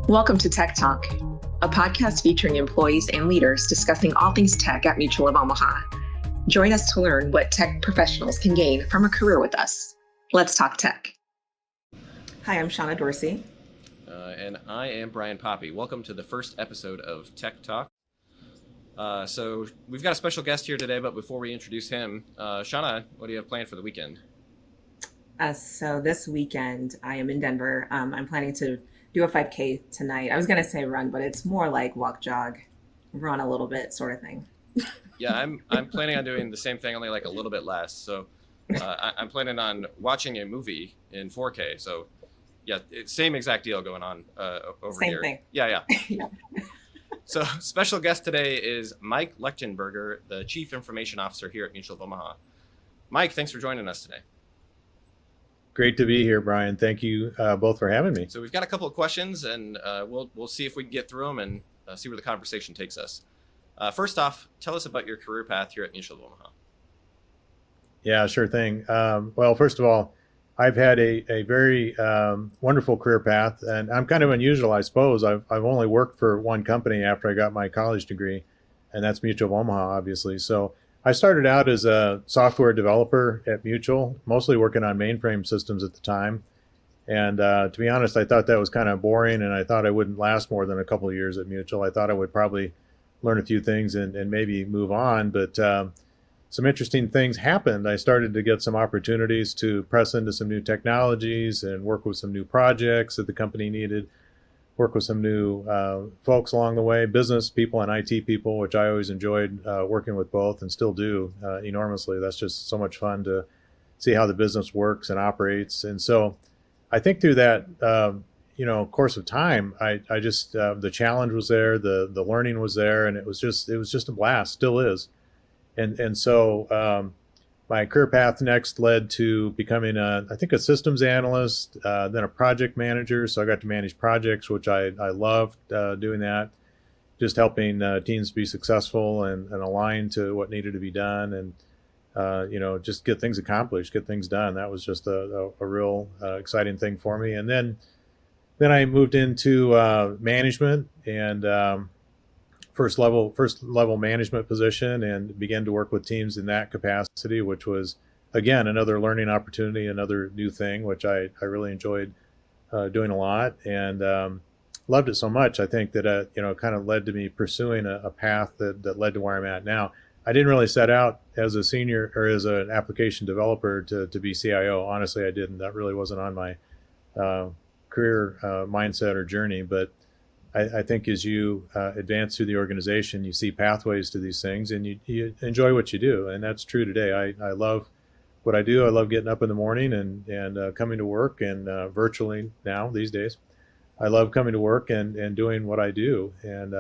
Welcome to Tech Talk, a podcast featuring employees and leaders discussing all things tech at Mutual of Omaha. Join us to learn what tech professionals can gain from a career with us. Let's talk tech. Hi, I'm Shauna Dorsey. And I am Brian Poppy. Welcome to the first episode of Tech Talk. So we've got a special guest here today, but before we introduce him, Shauna, what do you have planned for the weekend? So this weekend, I am in Denver. I'm planning to do a 5K tonight. I was going to say run, but it's more like walk, jog, run a little bit sort of thing. Yeah, I'm planning on doing the same thing, only like a little bit less. So I'm planning on watching a movie in 4K. So yeah, same exact deal going on over same here. Same thing. Yeah. Yeah. So special guest today is Mike Lechtenberger, the Chief Information Officer here at Mutual of Omaha. Mike, thanks for joining us today. Great to be here, Brian. Thank you both for having me. So we've got a couple of questions, and we'll see if we can get through them and see where the conversation takes us. First off, tell us about your career path here at Mutual of Omaha. Yeah, sure thing. Well, first of all, I've had a very wonderful career path, and I'm kind of unusual, I suppose. I've only worked for one company after I got my college degree, and that's Mutual of Omaha, obviously. So I started out as a software developer at Mutual, mostly working on mainframe systems at the time. And to be honest, I thought that was kind of boring, and I thought I wouldn't last more than a couple of years at Mutual. I thought I would probably learn a few things and maybe move on, but some interesting things happened. I started to get some opportunities to press into some new technologies and work with some new projects that the company needed, work with some new folks along the way, business people and IT people, which I always enjoyed working with both and still do enormously. That's just so much fun to see how the business works and operates. And so I think through that, course of time, I just, the challenge was there, the learning was there, and it was just a blast, still is. And so my career path next led to becoming a systems analyst, then a project manager. So I got to manage projects, which I loved doing that, just helping teams be successful and align to what needed to be done, and just get things accomplished, get things done. That was just a real exciting thing for me. And then I moved into management and first level management position, and began to work with teams in that capacity, which was, again, another learning opportunity, another new thing, which I really enjoyed doing a lot, and loved it so much. I think that it kind of led to me pursuing a path that led to where I'm at now. I didn't really set out as a senior or as an application developer to be CIO. Honestly, I didn't. That really wasn't on my career mindset or journey, but I think as you advance through the organization, you see pathways to these things, and you enjoy what you do. And that's true today. I love what I do. I love getting up in the morning and coming to work, and virtually now these days. I love coming to work and doing what I do. And,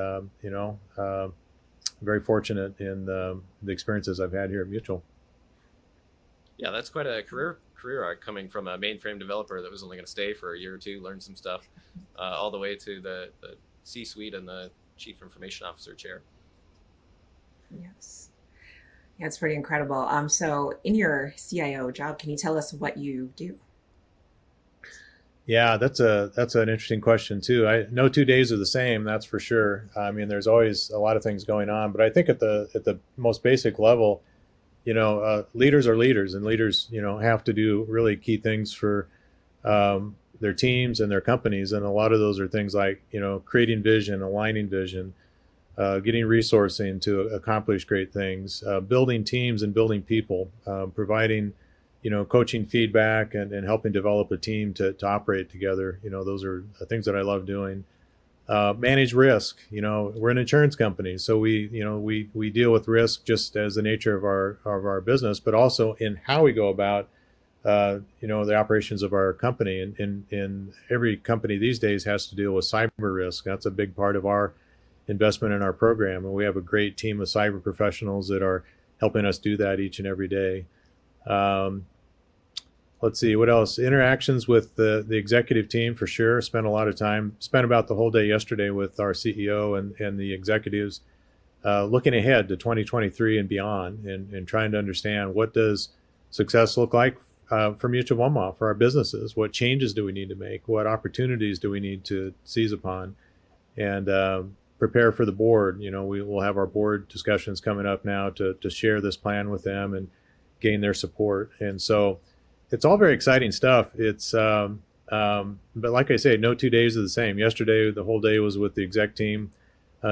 very fortunate in the experiences I've had here at Mutual. Yeah, that's quite a career arc, coming from a mainframe developer that was only going to stay for a year or two, learn some stuff, all the way to the C-suite and the Chief Information Officer chair. Yes. Yeah, it's pretty incredible. So in your CIO job, can you tell us what you do? Yeah, that's an interesting question too. No 2 days are the same, that's for sure. I mean, there's always a lot of things going on, but I think at the most basic level, leaders are leaders, and leaders, have to do really key things for their teams and their companies. And a lot of those are things like, creating vision, aligning vision, getting resourcing to accomplish great things, building teams and building people, providing, coaching feedback and helping develop a team to operate together. Those are things that I love doing. Manage risk. We're an insurance company, so we deal with risk just as the nature of our business, but also in how we go about the operations of our company. And in every company these days has to deal with cyber risk. That's a big part of our investment in our program, and we have a great team of cyber professionals that are helping us do that each and every day. Let's see, what else? Interactions with the executive team, for sure. Spent about the whole day yesterday with our CEO and the executives, looking ahead to 2023 and beyond, and trying to understand, what does success look like for Mutual of Omaha, for our businesses. What changes do we need to make? What opportunities do we need to seize upon? And prepare for the board. We will have our board discussions coming up now to share this plan with them and gain their support. And so it's all very exciting stuff. But like I say, no 2 days are the same. Yesterday, the whole day was with the exec team.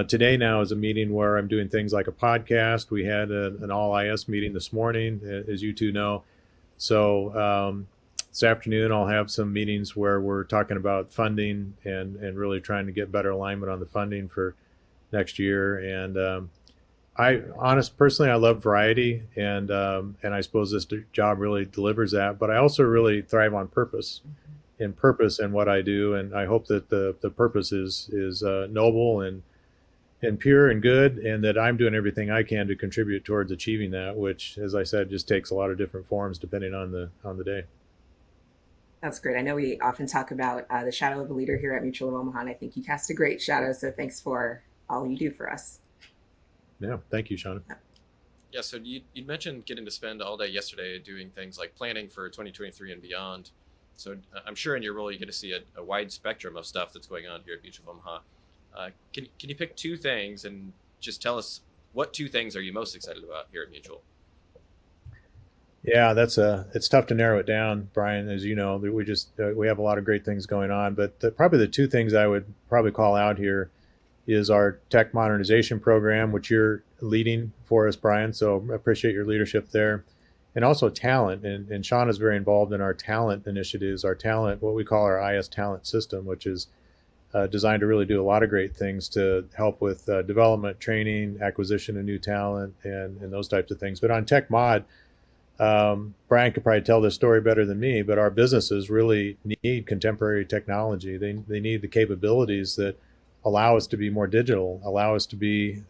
Today now is a meeting where I'm doing things like a podcast. We had an all IS meeting this morning, as you two know. So this afternoon, I'll have some meetings where we're talking about funding and really trying to get better alignment on the funding for next year. And personally, I love variety, and I suppose this job really delivers that. But I also really thrive on purpose, in what I do, and I hope that the purpose is noble and pure and good, and that I'm doing everything I can to contribute towards achieving that. Which, as I said, just takes a lot of different forms depending on the day. That's great. I know we often talk about the shadow of a leader here at Mutual of Omaha, and I think you cast a great shadow. So thanks for all you do for us. Yeah, thank you, Shauna. Yeah, so you mentioned getting to spend all day yesterday doing things like planning for 2023 and beyond. So I'm sure in your role you get to see a wide spectrum of stuff that's going on here at Mutual of Omaha. Can you pick two things and just tell us what two things are you most excited about here at Mutual? Yeah, it's tough to narrow it down, Brian. As you know, we have a lot of great things going on, but probably the two things I would probably call out here is our tech modernization program, which you're leading for us, Brian. So I appreciate your leadership there, and also talent. And Sean is very involved in our talent initiatives, what we call our IS talent system, which is designed to really do a lot of great things to help with development, training, acquisition of new talent, and those types of things. But on tech mod, Brian could probably tell this story better than me, but our businesses really need contemporary technology. They need the capabilities that allow us to be more digital, allow us to be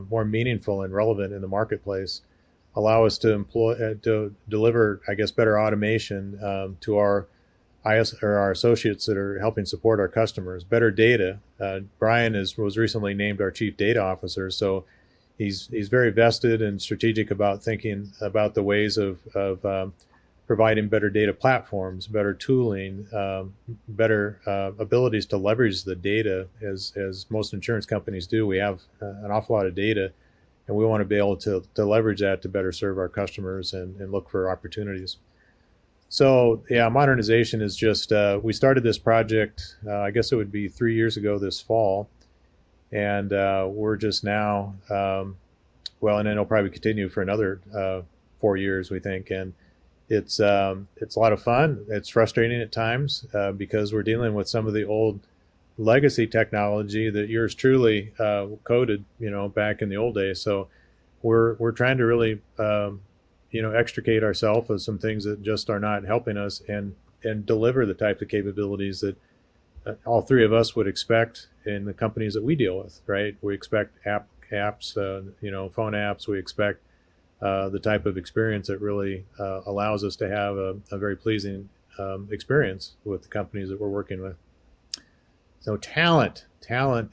more meaningful and relevant in the marketplace, allow us to deliver, I guess, better automation to our associates that are helping support our customers, better data. Brian was recently named our chief data officer, so he's very vested and strategic about thinking about the ways of providing better data platforms, better tooling, better abilities to leverage the data. As most insurance companies do, we have an awful lot of data, and we want to be able to leverage that to better serve our customers and look for opportunities. So yeah, modernization is just, we started this project, I guess it would be 3 years ago this fall. And we're just now, and then it'll probably continue for another 4 years, we think. And it's a lot of fun. It's frustrating at times because we're dealing with some of the old legacy technology that yours truly coded, back in the old days. So we're trying to really, extricate ourselves of some things that just are not helping us and deliver the type of capabilities that all three of us would expect in the companies that we deal with, right? We expect apps, phone apps. We expect the type of experience that really allows us to have a very pleasing experience with the companies that we're working with. So talent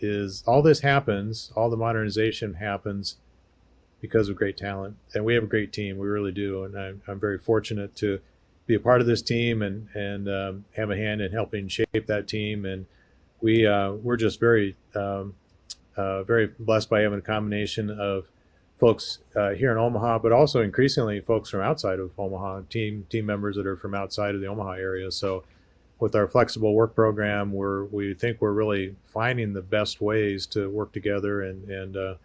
is, all this happens, all the modernization happens because of great talent. And we have a great team, we really do. And I'm very fortunate to be a part of this team and have a hand in helping shape that team. And we're just very blessed by having a combination of folks here in Omaha, but also increasingly folks from outside of Omaha, team members that are from outside of the Omaha area. So with our flexible work program, we think we're really finding the best ways to work together and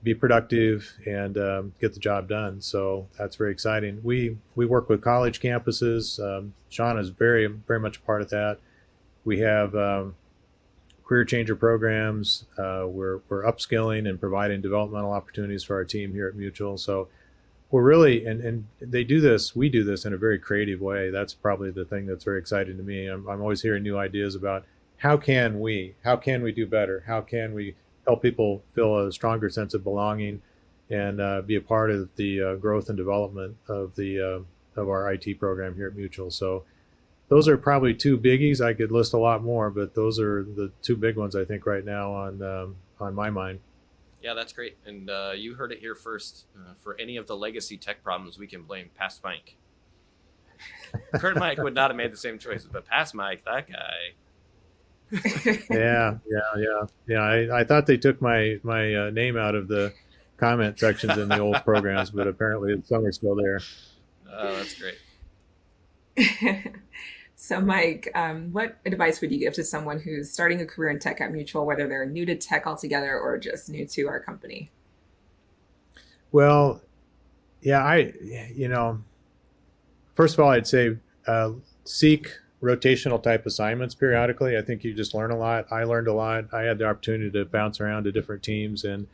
be productive and get the job done. So that's very exciting. We work with college campuses. Sean is very, very much a part of that. We have career changer programs. We're upskilling and providing developmental opportunities for our team here at Mutual. So we're really, and we do this in a very creative way. That's probably the thing that's very exciting to me. I'm always hearing new ideas about how can we do better? How can we help people feel a stronger sense of belonging and be a part of the growth and development of our IT program here at Mutual. So those are probably two biggies. I could list a lot more, but those are the two big ones I think right now on my mind. Yeah, that's great. And you heard it here first. For any of the legacy tech problems, we can blame Past Bank. Current Mike would not have made the same choices, but past Mike, that guy. Yeah. I thought they took my name out of the comment sections in the old programs, but apparently some are still there. Oh, that's great. So, Mike, what advice would you give to someone who's starting a career in tech at Mutual, whether they're new to tech altogether or just new to our company? Well, yeah, first of all, I'd say seek rotational type assignments periodically. I think you just learn a lot. I learned a lot. I had the opportunity to bounce around to different teams, and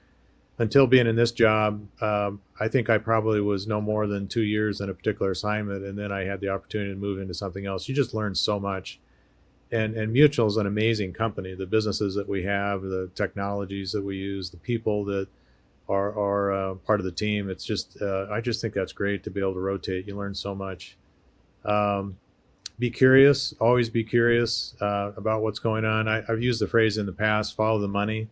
until being in this job, I think I probably was no more than 2 years in a particular assignment, and then I had the opportunity to move into something else. You just learn so much. And Mutual is an amazing company. The businesses that we have, the technologies that we use, the people that are part of the team. It's just I just think that's great to be able to rotate. You learn so much. Be curious. Always be curious about what's going on. I've used the phrase in the past: follow the money.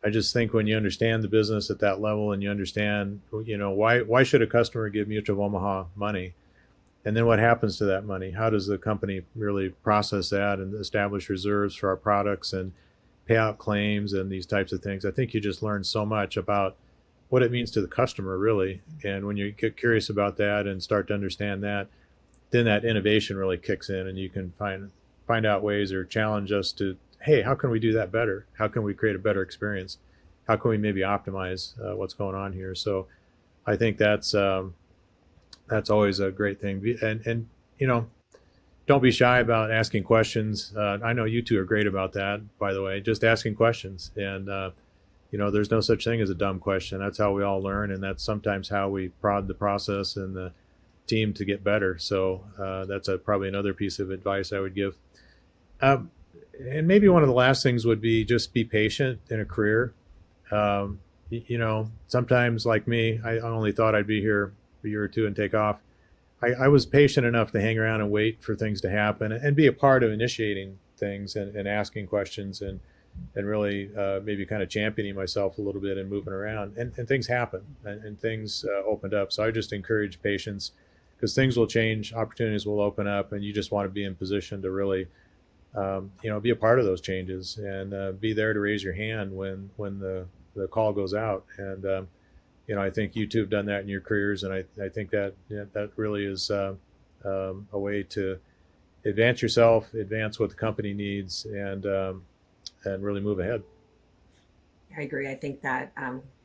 I just think when you understand the business at that level and you understand, why should a customer give Mutual of Omaha money? And then what happens to that money? How does the company really process that and establish reserves for our products and pay out claims and these types of things? I think you just learn so much about what it means to the customer, really. And when you get curious about that and start to understand that, then that innovation really kicks in, and you can find out ways or challenge us to, hey, how can we do that better? How can we create a better experience? How can we maybe optimize what's going on here? So I think that's always a great thing. And don't be shy about asking questions. I know you two are great about that, by the way, just asking questions. And, there's no such thing as a dumb question. That's how we all learn. And that's sometimes how we prod the process and the team to get better. So that's probably another piece of advice I would give. And maybe one of the last things would be just be patient in a career. Sometimes, like me, I only thought I'd be here a year or two and take off. I was patient enough to hang around and wait for things to happen and be a part of initiating things and asking questions and really maybe kind of championing myself a little bit and moving around. And things happen and things opened up. So I just encourage patience, because things will change, opportunities will open up, and you just want to be in position to really be a part of those changes and be there to raise your hand when the call goes out. And I think you two have done that in your careers, and I think that that really is a way to advance yourself, advance what the company needs, and really move ahead. I agree. I think that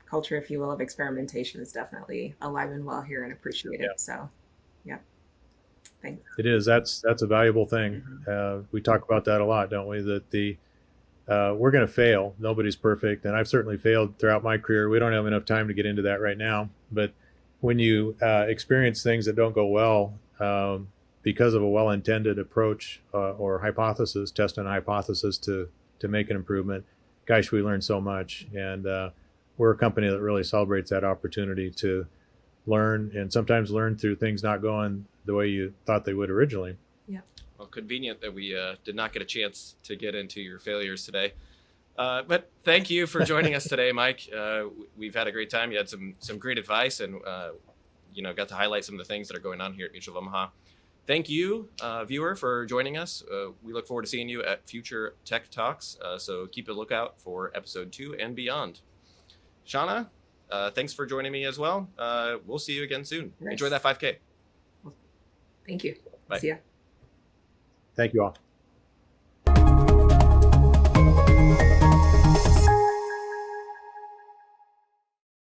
culture, if you will, of experimentation is definitely alive and well here and appreciated. Yeah. So, yeah. Thanks. It is. That's a valuable thing. We talk about that a lot, don't we? That we're going to fail. Nobody's perfect. And I've certainly failed throughout my career. We don't have enough time to get into that right now. But when you experience things that don't go well because of a well-intended approach or hypothesis, test on a hypothesis to make an improvement, gosh, we learn so much. And we're a company that really celebrates that opportunity to learn, and sometimes learn through things not going the way you thought they would originally. Yeah. Well, convenient that we did not get a chance to get into your failures today. But thank you for joining us today, Mike. We've had a great time. You had some great advice, and got to highlight some of the things that are going on here at Mutual of Omaha. Thank you, viewer, for joining us. We look forward to seeing you at future Tech Talks. So keep a lookout for episode 2 and beyond. Shauna, thanks for joining me as well. We'll see you again soon. Nice. Enjoy that 5K. Thank you. Bye. See ya. Thank you all.